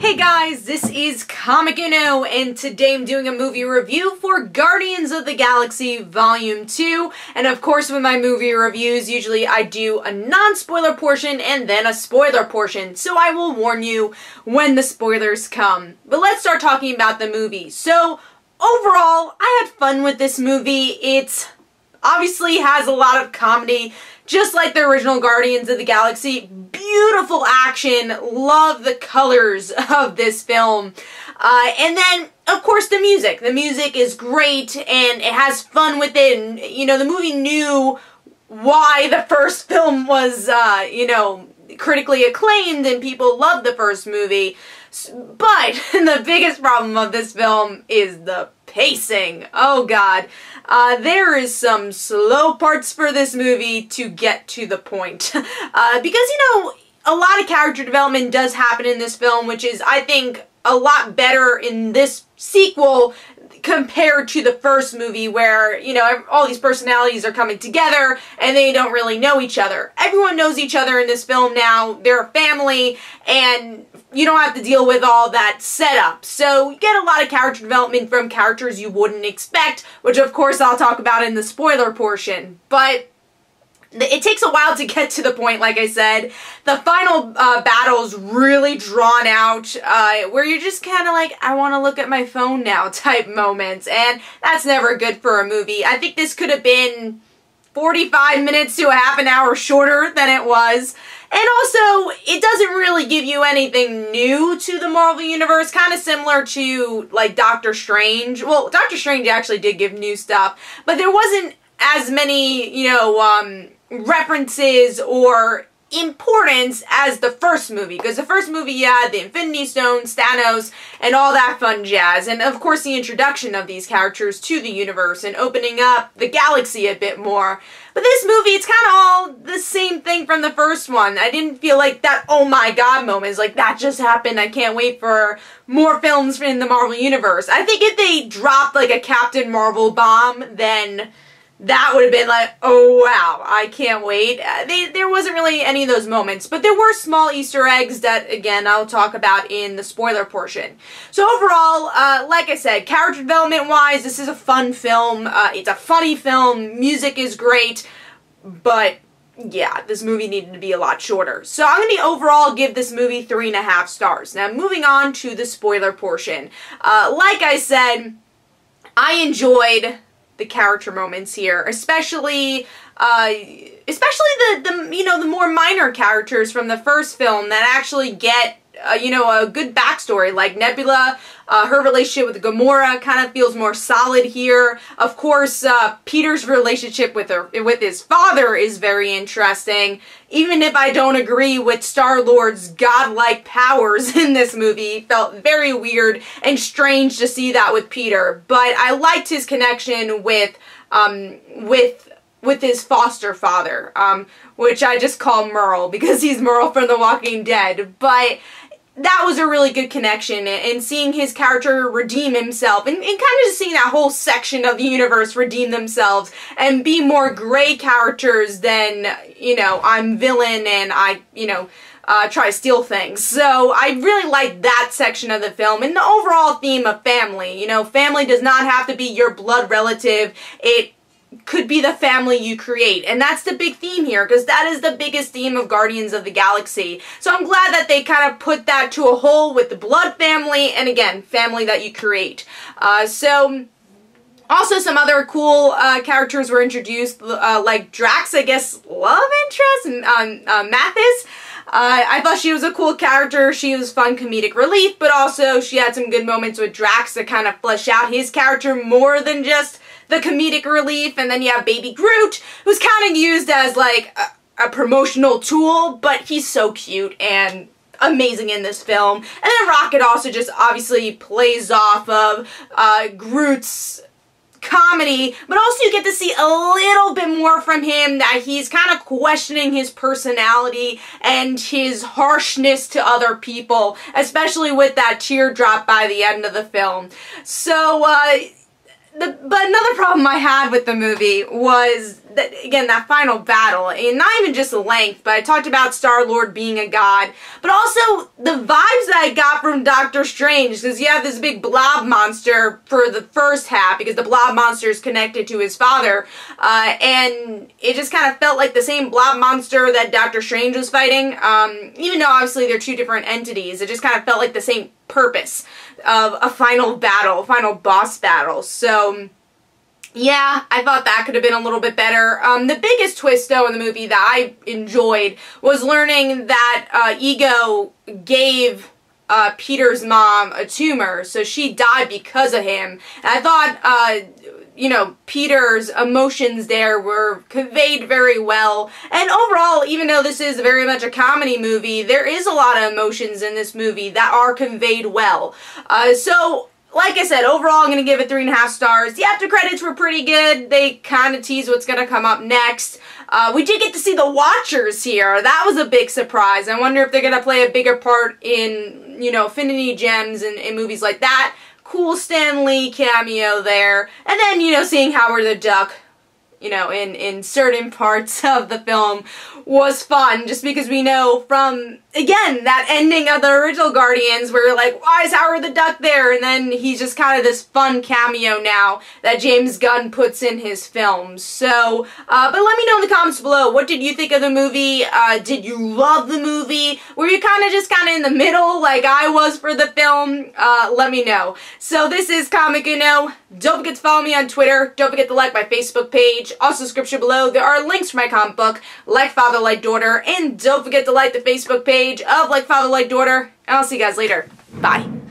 Hey guys, this is Comic Uno, and today I'm doing a movie review for Guardians of the Galaxy Volume 2. And of course, with my movie reviews, usually I do a non-spoiler portion and then a spoiler portion. So I will warn you when the spoilers come. But let's start talking about the movie. So, overall, I had fun with this movie. It obviously has a lot of comedy, just like the original Guardians of the Galaxy. Beautiful action, love the colors of this film. And then, of course, the music. The music is great, and it has fun with it, and, you know, the movie knew why the first film was, critically acclaimed, and people loved the first movie. But the biggest problem of this film is the pacing. Oh god. There is some slow parts for this movie to get to the point. Because, a lot of character development does happen in this film, which is, I think, a lot better in this sequel compared to the first movie where, all these personalities are coming together and they don't really know each other. Everyone knows each other in this film now. They're a family, and you don't have to deal with all that setup. So you get a lot of character development from characters you wouldn't expect, which of course I'll talk about in the spoiler portion. But it takes a while to get to the point, like I said. The final battle's really drawn out, where you're just kind of like, I want to look at my phone now type moments, and that's never good for a movie. I think this could have been 45 minutes to a half an hour shorter than it was. And also, it doesn't really give you anything new to the Marvel Universe, kind of similar to, like, Doctor Strange. Well, Doctor Strange actually did give new stuff, but there wasn't as many, references or importance as the first movie, because the first movie you had the Infinity Stones, Thanos, and all that fun jazz, and of course the introduction of these characters to the universe and opening up the galaxy a bit more. But this movie, it's kind of all the same thing from the first one. I didn't feel like that oh my god moment. It's like, that just happened, I can't wait for more films in the Marvel Universe. I think if they dropped like a Captain Marvel bomb, then that would have been like, oh wow, I can't wait. There wasn't really any of those moments, but there were small Easter eggs that, again, I'll talk about in the spoiler portion. So overall, like I said, character development-wise, this is a fun film. It's a funny film. Music is great, but yeah, this movie needed to be a lot shorter. So I'm going to overall give this movie 3.5 stars. Now, moving on to the spoiler portion. Like I said, I enjoyed the character moments here, especially the more minor characters from the first film that actually get a good backstory, like Nebula. Her relationship with Gamora kind of feels more solid here. Of course, Peter's relationship with his father is very interesting, even if I don't agree with Star-Lord's godlike powers in this movie. It felt very weird and strange to see that with Peter, but I liked his connection with his foster father, which I just call Merle because he's Merle from The Walking Dead. But that was a really good connection, and seeing his character redeem himself, and kind of just seeing that whole section of the universe redeem themselves and be more gray characters than, I'm villain and I, try to steal things. So I really like that section of the film, and the overall theme of family. Family does not have to be your blood relative. It could be the family you create, and that's the big theme here, because that is the biggest theme of Guardians of the Galaxy. So I'm glad that they kind of put that to a whole with the blood family, and again, family that you create. So also some other cool characters were introduced, like Drax, I guess, love interest, and Mathis. I thought she was a cool character. She was fun comedic relief, but also she had some good moments with Drax to kind of flesh out his character more than just the comedic relief. And then you have Baby Groot, who's kind of used as like a promotional tool, but he's so cute and amazing in this film. And then Rocket also just obviously plays off of Groot's comedy, but also you get to see a little bit more from him, that he's kind of questioning his personality and his harshness to other people, especially with that teardrop by the end of the film. So, but another problem I had with the movie was again, that final battle, and not even just the length, but I talked about Star-Lord being a god, but also the vibes that I got from Doctor Strange, because you have this big blob monster for the first half, because the blob monster is connected to his father, and it just kind of felt like the same blob monster that Doctor Strange was fighting, even though obviously they're two different entities. It just kind of felt like the same purpose of a final battle, final boss battle. So yeah, I thought that could have been a little bit better. The biggest twist, though, in the movie that I enjoyed was learning that Ego gave Peter's mom a tumor, so she died because of him. And I thought, you know, Peter's emotions there were conveyed very well. And overall, even though this is very much a comedy movie, there is a lot of emotions in this movie that are conveyed well. So, like I said, overall I'm going to give it 3.5 stars. The after credits were pretty good. They kind of tease what's going to come up next. We did get to see the Watchers here. That was a big surprise. I wonder if they're going to play a bigger part in, you know, Infinity Gems and in movies like that. Cool Stan Lee cameo there. And then, you know, seeing Howard the Duck, you know, in certain parts of the film was fun, just because we know from, again, that ending of the original Guardians where you're like, why is Howard the Duck there? And then he's just kind of this fun cameo now that James Gunn puts in his films. So, but let me know in the comments below, what did you think of the movie? Did you love the movie? Were you kind of in the middle like I was for the film? Let me know. So this is Comic Uno. Don't forget to follow me on Twitter. Don't forget to like my Facebook page. Also, description below, there are links for my comic book, Like Father, Like Daughter. And don't forget to like the Facebook page of Like Father, Like Daughter. And I'll see you guys later. Bye.